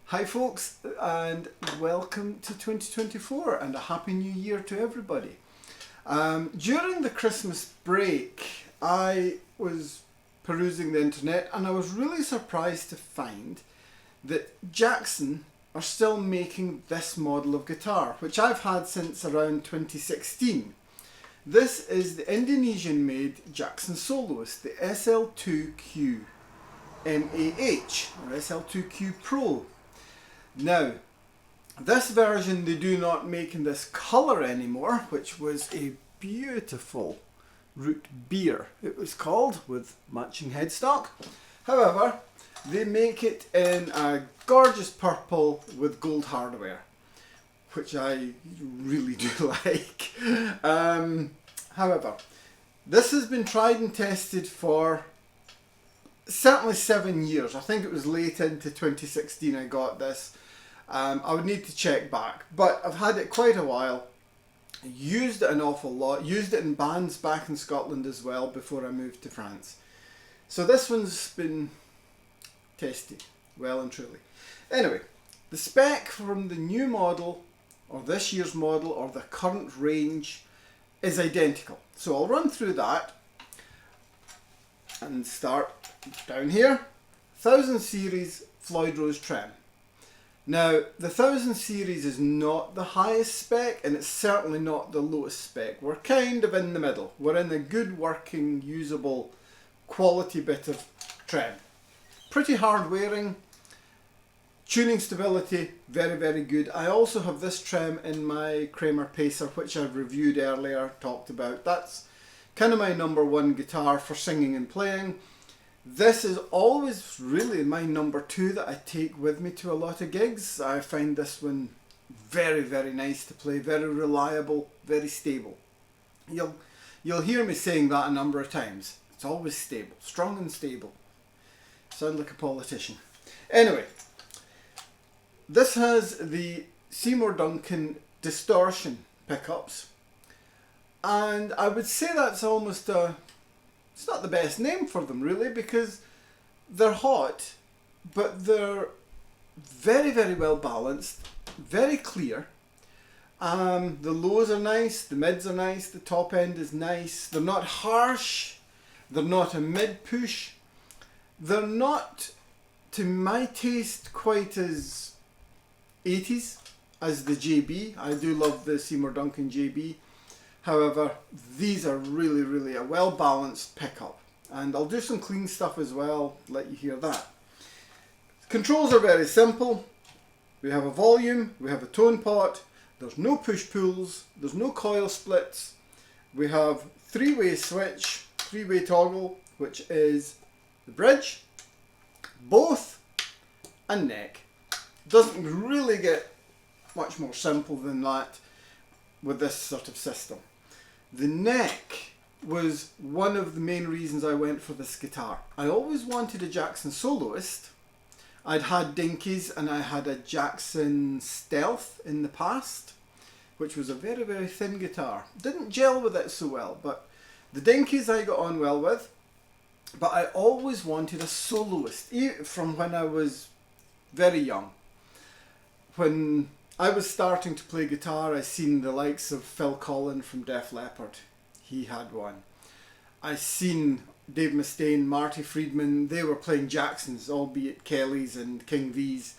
Hi folks, and welcome to 2024 and a happy new year to everybody. During the Christmas break I was perusing the internet and I was really surprised to find that Jackson are still making this model of guitar, which I've had since around 2016. This is the Indonesian made Jackson Soloist, the SL2Q-MAH or SL2Q Pro. Now, this version they do not make in this colour anymore, which was a beautiful root beer, it was called, with matching headstock. However, they make it in a gorgeous purple with gold hardware, which I really do like. However, this has been tried and tested for certainly 7 years. I think it was late into 2016 I got this. I would need to check back, but I've had it quite a while, used it an awful lot, used it in bands back in Scotland as well before I moved to France. So this one's been tested well and truly. Anyway, the spec from the new model or this year's model or the current range is identical. So I'll run through that and start down here. 1000 series Floyd Rose trem. Now, the 1000 series is not the highest spec and it's certainly not the lowest spec. We're kind of in the middle. We're in a good working, usable, quality bit of trem. Pretty hard wearing, tuning stability, very, very good. I also have this trem in my Kramer Pacer, which I've reviewed earlier, talked about. That's kind of my number one guitar for singing and playing. This is always really my number two that I take with me to a lot of gigs. I find this one very, very nice to play, very reliable, very stable. You'll hear me saying that a number of times. It's always stable, strong and stable. Sound like a politician. Anyway, this has the Seymour Duncan Distortion pickups. And I would say that's almost it's not the best name for them really, because they're hot, but they're very, very well balanced, very clear. The lows are nice, the mids are nice, the top end is nice. They're not harsh, they're not a mid push. They're not, to my taste, quite as 80s as the JB. I do love the Seymour Duncan JB. However, these are really, really a well-balanced pickup. And I'll do some clean stuff as well, let you hear that. Controls are very simple. We have a volume, we have a tone pot, there's no push-pulls, there's no coil splits. We have three-way switch, three-way toggle, which is the bridge, both, and neck. Doesn't really get much more simple than that with this sort of system. The neck was one of the main reasons I went for this guitar. I always wanted a Jackson Soloist. I'd had Dinkies and I had a Jackson Stealth in the past, which was a very, very thin guitar. Didn't gel with it so well, but the Dinkies I got on well with. But I always wanted a soloist, from when I was very young. When I was starting to play guitar, I seen the likes of Phil Collen from Def Leppard. He had one. I seen Dave Mustaine, Marty Friedman. They were playing Jacksons, albeit Kellys and King V's.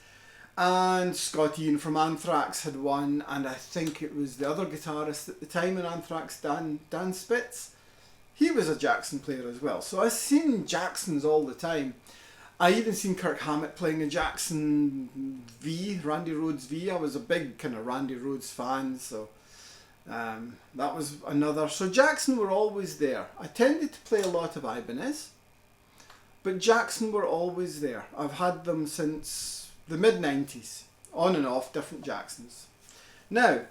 And Scott Ian from Anthrax had one, and I think it was the other guitarist at the time in Anthrax, Dan Spitz. He was a Jackson player as well. So I seen Jacksons all the time. I even seen Kirk Hammett playing a Jackson V, Randy Rhoads V. I was a big kind of Randy Rhoads fan, so that was another. So Jackson were always there. I tended to play a lot of Ibanez, but Jackson were always there. I've had them since the mid-90s, on and off, different Jacksons. Now,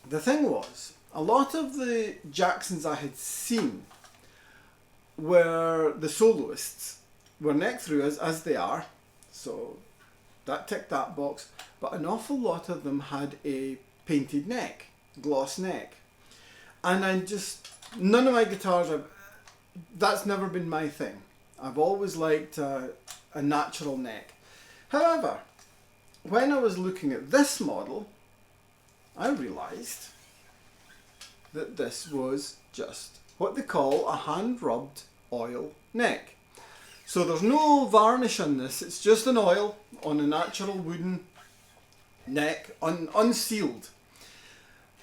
the thing was, a lot of the Jacksons I had seen were the soloists. Were neck through as they are, so that ticked that box, but an awful lot of them had a painted neck, gloss neck, and none of my guitars, that's never been my thing. I've always liked a natural neck. However, when I was looking at this model, I realised that this was just what they call a hand-rubbed oil neck. So there's no varnish on this, it's just an oil on a natural wooden neck, unsealed.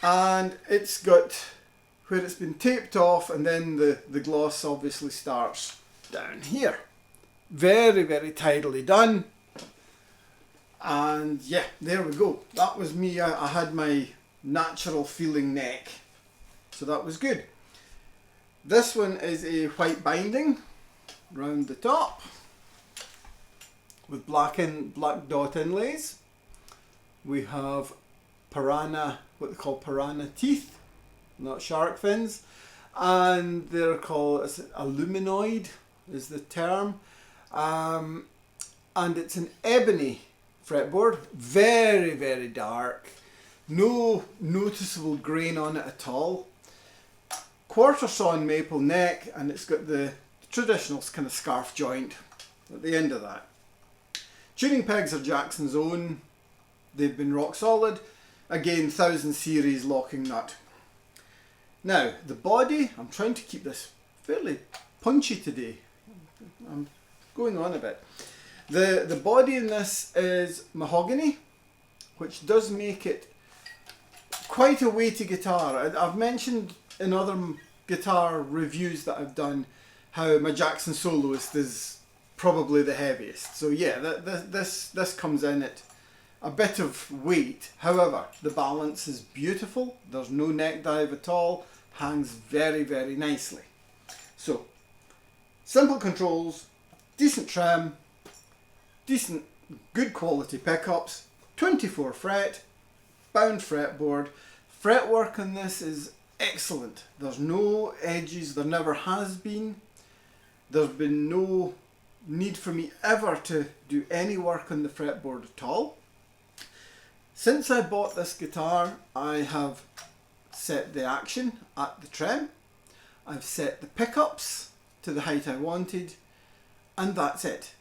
And it's got where it's been taped off, and then the gloss obviously starts down here. Very, very tidily done. And yeah, there we go. That was me. I had my natural feeling neck, so that was good. This one is a white binding round the top with black dot inlays. We have piranha, what they call piranha teeth, not shark fins, and they're called aluminoid is the term, and it's an ebony fretboard, very, very dark, no noticeable grain on it at all. Quarter sawn maple neck, and it's got the traditional kind of scarf joint at the end of that. Tuning pegs are Jackson's own. They've been rock solid. Again, 1000 series locking nut. Now, the body, I'm trying to keep this fairly punchy today. I'm going on a bit. The body in this is mahogany, which does make it quite a weighty guitar. I've mentioned in other guitar reviews that I've done how my Jackson Soloist is probably the heaviest. So yeah, this comes in at a bit of weight. However, the balance is beautiful. There's no neck dive at all. Hangs very, very nicely. So, simple controls, decent trem, decent, good quality pickups, 24 fret, bound fretboard. Fretwork on this is excellent. There's no edges, there never has been. There's been no need for me ever to do any work on the fretboard at all. Since I bought this guitar, I have set the action at the trem. I've set the pickups to the height I wanted, and that's it.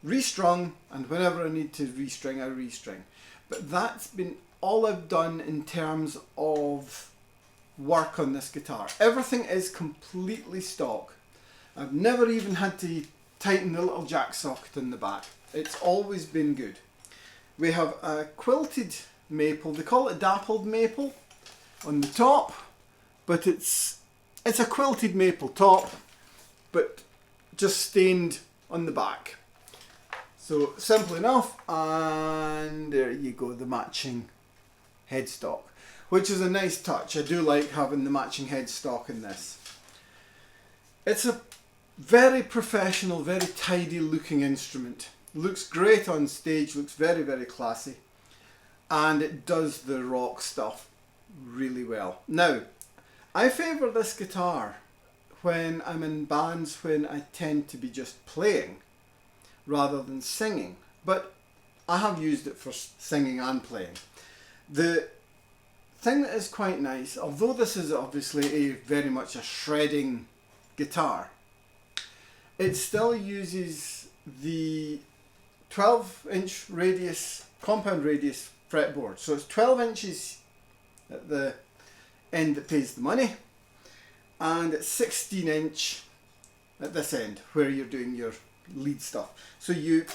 Restrung, and whenever I need to restring, I restring. But that's been all I've done in terms of work on this guitar. Everything is completely stock. I've never even had to tighten the little jack socket in the back. It's always been good. We have a quilted maple, they call it dappled maple on the top, but it's a quilted maple top, but just stained on the back. So simple enough, and there you go, the matching headstock, which is a nice touch. I do like having the matching headstock in this. It's a very professional, very tidy looking instrument. Looks great on stage, looks very, very classy, and it does the rock stuff really well. Now, I favour this guitar when I'm in bands when I tend to be just playing rather than singing, but I have used it for singing and playing. The thing that is quite nice, although this is obviously very much a shredding guitar, it still uses the 12-inch radius, compound radius fretboard. So it's 12 inches at the end that pays the money, and it's 16-inch at this end where you're doing your lead stuff. So you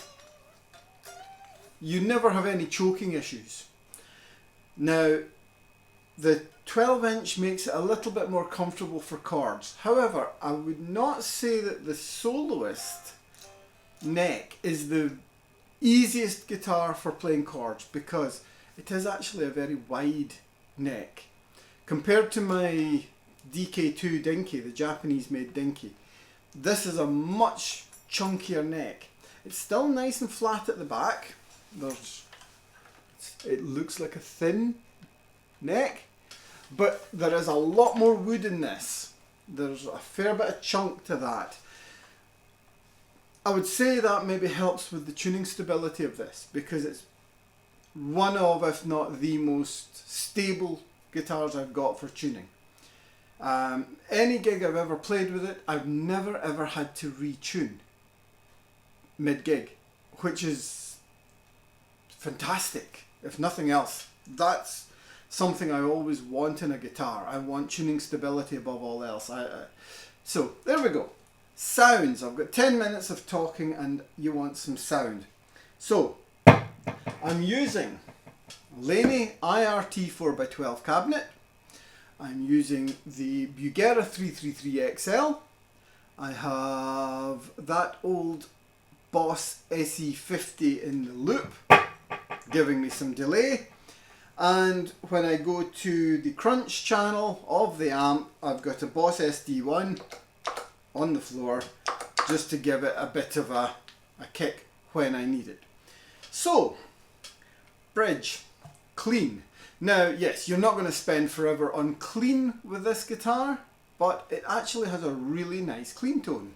never have any choking issues. Now, the 12-inch makes it a little bit more comfortable for chords. However, I would not say that the Soloist neck is the easiest guitar for playing chords, because it is actually a very wide neck. Compared to my DK2 Dinky, the Japanese made Dinky, this is a much chunkier neck. It's still nice and flat at the back. It looks like a thin neck, but there is a lot more wood in this. There's a fair bit of chunk to that. I would say that maybe helps with the tuning stability of this, because it's one of, if not the most stable guitars I've got for tuning. Any gig I've ever played with it, I've never ever had to retune mid-gig, which is fantastic. If nothing else, that's something I always want in a guitar. I want tuning stability above all else. So there we go. Sounds. I've got 10 minutes of talking and you want some sound. So I'm using Laney IRT 4x12 cabinet. I'm using the Bugera 333XL. I have that old Boss SE50 in the loop, giving me some delay. And when I go to the crunch channel of the amp, I've got a Boss SD1 on the floor, just to give it a bit of a kick when I need it. So, bridge, clean. Now, yes, you're not going to spend forever on clean with this guitar, but it actually has a really nice clean tone.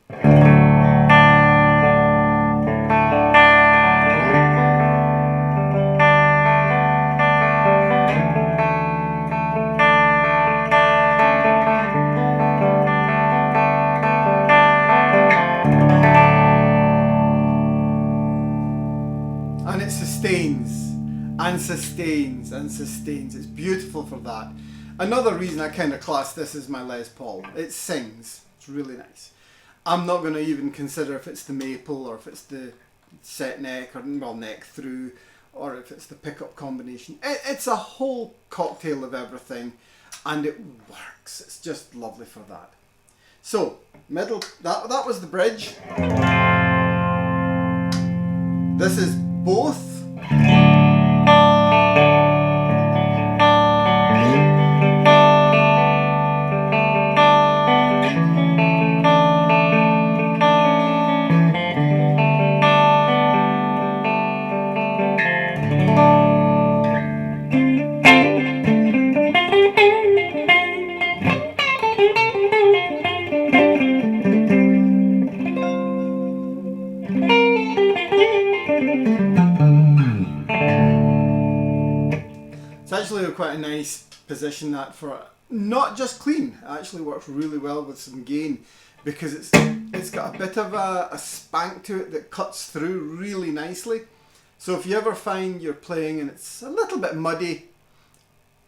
And it sustains and sustains and sustains. It's beautiful for that. Another reason I kind of class this as my Les Paul. It sings. It's really nice. I'm not going to even consider if it's the maple or if it's the set neck or, well, neck through, or if it's the pickup combination. It's a whole cocktail of everything and it works. It's just lovely for that. So, middle, that was the bridge. This is both. It's actually quite a nice position that for not just clean. It actually works really well with some gain because it's got a bit of a spank to it that cuts through really nicely. So if you ever find you're playing and it's a little bit muddy,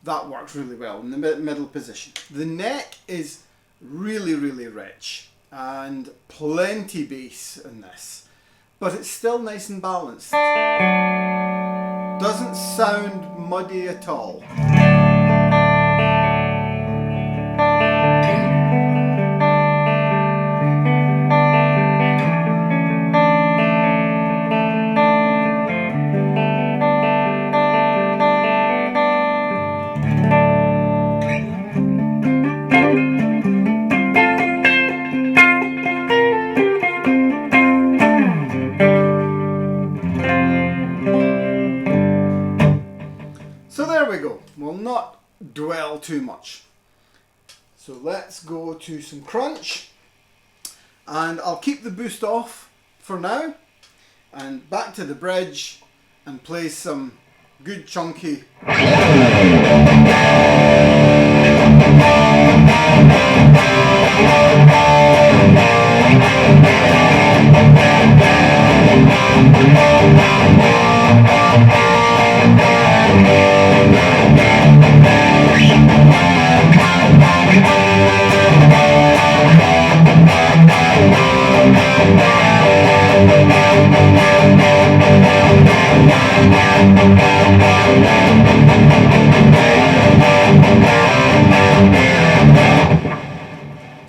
that works really well in the middle position. The neck is really, really rich and plenty bass in this, but it's still nice and balanced. Doesn't sound muddy at all. So there we go. We'll not dwell too much. So let's go to some crunch. And I'll keep the boost off for now. And back to the bridge and play some good chunky.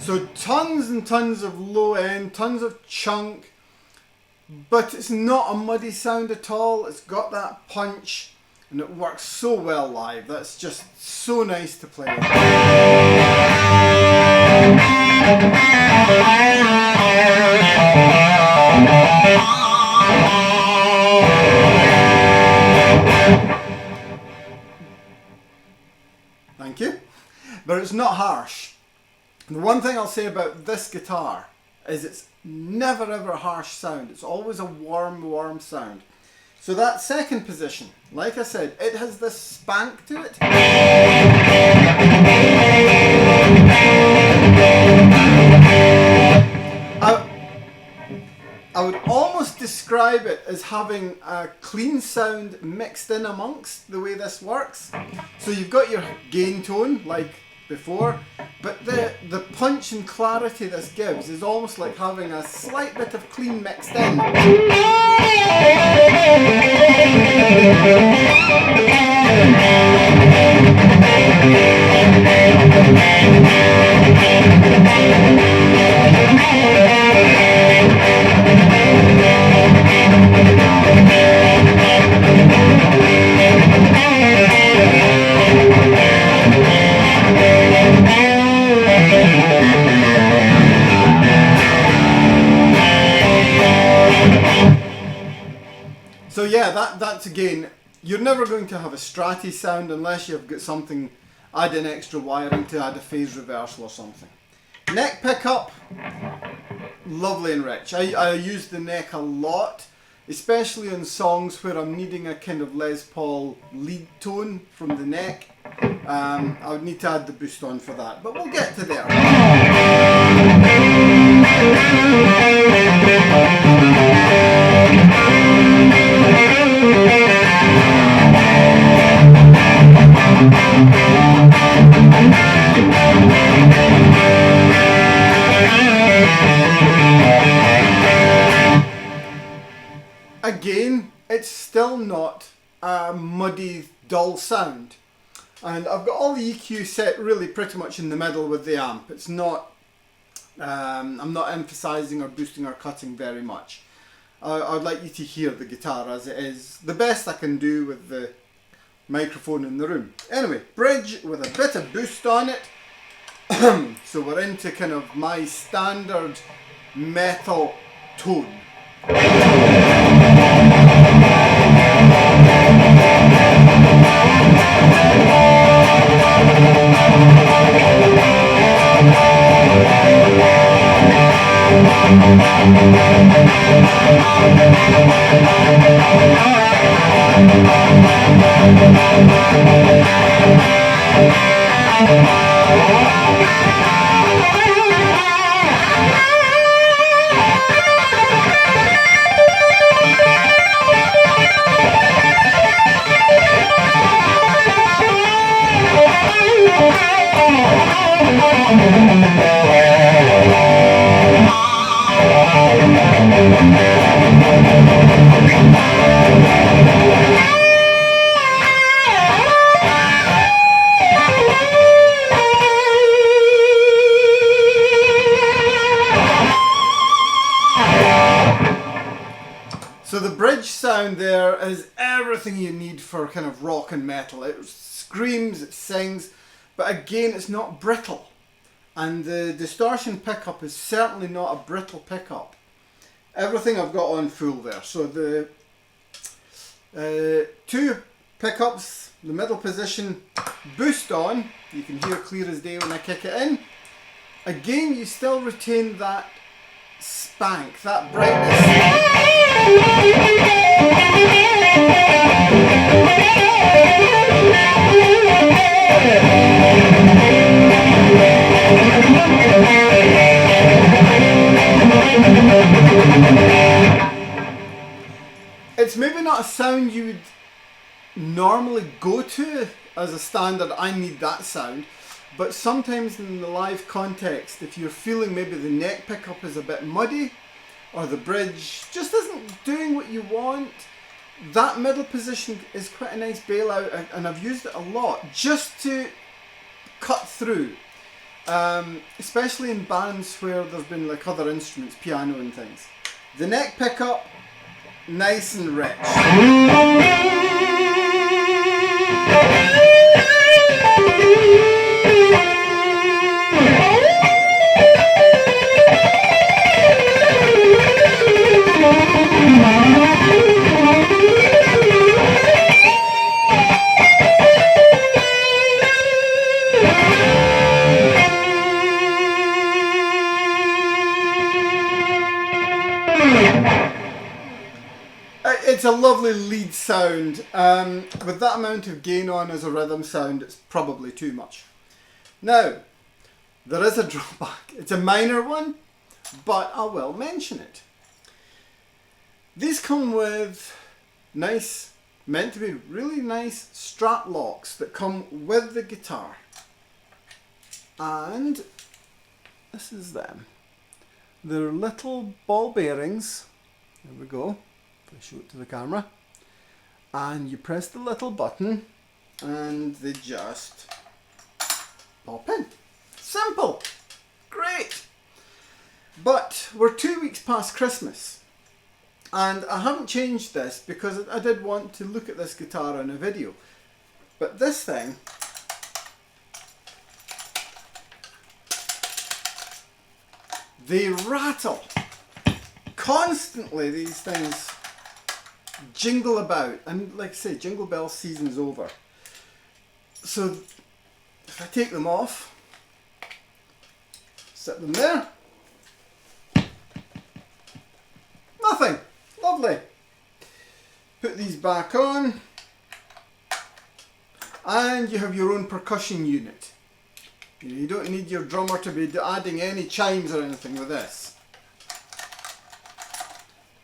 So tons and tons of low end, tons of chunk, but it's not a muddy sound at all. It's got that punch and it works so well live. That's just so nice to play. Thank you. But it's not harsh. The one thing I'll say about this guitar is it's never ever a harsh sound. It's always a warm sound. So that second position, like I said, it has this spank to it. I would almost describe it as having a clean sound mixed in amongst the way this works. So you've got your gain tone like before, but the punch and clarity this gives is almost like having a slight bit of clean mixed in. So yeah, that's again, you're never going to have a stratty sound unless you've got something, add in extra wiring to add a phase reversal or something. Neck pickup, lovely and rich. I use the neck a lot, especially on songs where I'm needing a kind of Les Paul lead tone from the neck. I would need to add the boost on for that, but we'll get to there. Again, it's still not a muddy, dull sound. And I've got all the EQ set really pretty much in the middle with the amp. It's not, I'm not emphasizing or boosting or cutting very much. I'd like you to hear the guitar as it is, the best I can do with the microphone in the room. Anyway, bridge with a bit of boost on it. So we're into kind of my standard metal tone. So the bridge sound there is everything you need for kind of rock and metal. It screams, it sings, but again it's not brittle. And the distortion pickup is certainly not a brittle pickup. Everything I've got on full there. So the two pickups, the middle position, boost on. You can hear clear as day when I kick it in. Again, you still retain that spank, that brightness. It's maybe not a sound you would normally go to as a standard, I need that sound, but sometimes in the live context, if you're feeling maybe the neck pickup is a bit muddy, or the bridge just isn't doing what you want, that middle position is quite a nice bailout, and I've used it a lot just to cut through, especially in bands where there's been like other instruments, piano and things. The neck pickup, nice and rich. It's a lovely lead sound. With that amount of gain on as a rhythm sound, it's probably too much. Now, there is a drawback. It's a minor one, but I will mention it. These come with nice, meant to be really nice strap locks that come with the guitar. And this is them. They're little ball bearings. There we go. If I show it to the camera. And you press the little button and they just pop in. Simple. Great. But we're 2 weeks past Christmas. And I haven't changed this because I did want to look at this guitar in a video. But this thing, they rattle. Constantly these things jingle about. And like I say, jingle bell season's over. So if I take them off, set them there, nothing. Lovely. Put these back on and you have your own percussion unit. You don't need your drummer to be adding any chimes or anything with this.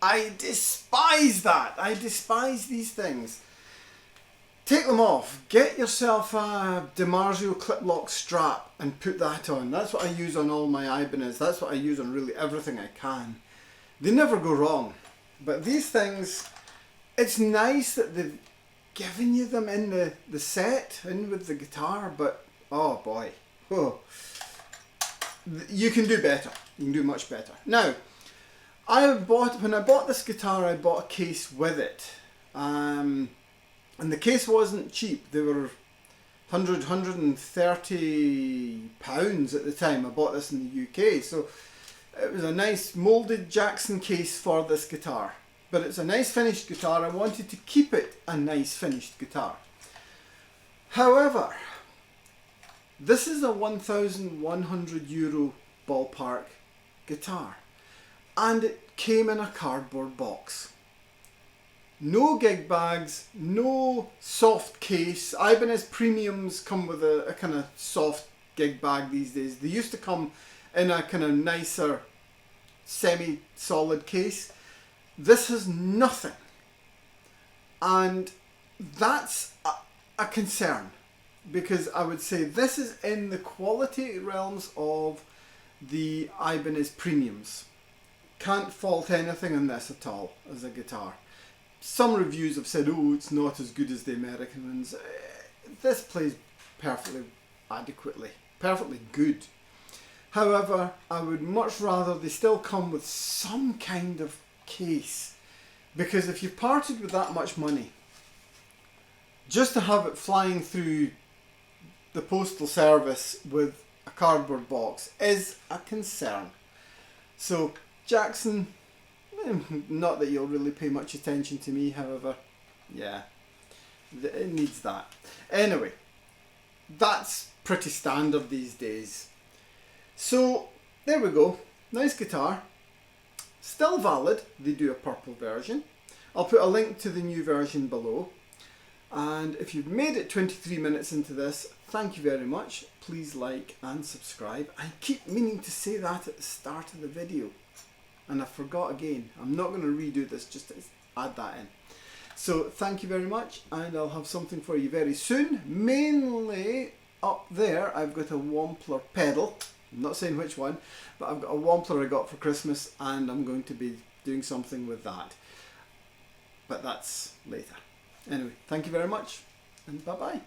I despise that. I despise these things. Take them off. Get yourself a DiMarzio clip lock strap and put that on. That's what I use on all my Ibanez. That's what I use on really everything I can. They never go wrong. But these things, it's nice that they've given you them in the set, in with the guitar, but oh boy. Oh. You can do better. You can do much better. Now, when I bought this guitar, I bought a case with it. And the case wasn't cheap. They were £130 at the time. I bought this in the UK. So it was a nice moulded Jackson case for this guitar. But it's a nice finished guitar. I wanted to keep it a nice finished guitar. However, this is a €1,100 ballpark guitar. And it came in a cardboard box. No gig bags, no soft case. Ibanez Premiums come with a kind of soft gig bag these days. They used to come in a kind of nicer semi-solid case. This has nothing. And that's a concern. Because I would say this is in the quality realms of the Ibanez Premiums. Can't fault anything on this at all as a guitar. Some reviews have said, oh, it's not as good as the American ones. This plays perfectly adequately, perfectly good. However, I would much rather they still come with some kind of case. Because if you've parted with that much money, just to have it flying through the postal service with a cardboard box is a concern. So Jackson, not that you'll really pay much attention to me, however, yeah, it needs that. Anyway, that's pretty standard these days. So there we go, nice guitar, still valid. They do a purple version. I'll put a link to the new version below. And if you've made it 23 minutes into this, thank you very much. Please like and subscribe. I keep meaning to say that at the start of the video. And I forgot again. I'm not going to redo this, just to add that in. So thank you very much, and I'll have something for you very soon. Mainly up there, I've got a Wampler pedal. I'm not saying which one, but I've got a Wampler I got for Christmas, and I'm going to be doing something with that. But that's later. Anyway, thank you very much, and bye-bye.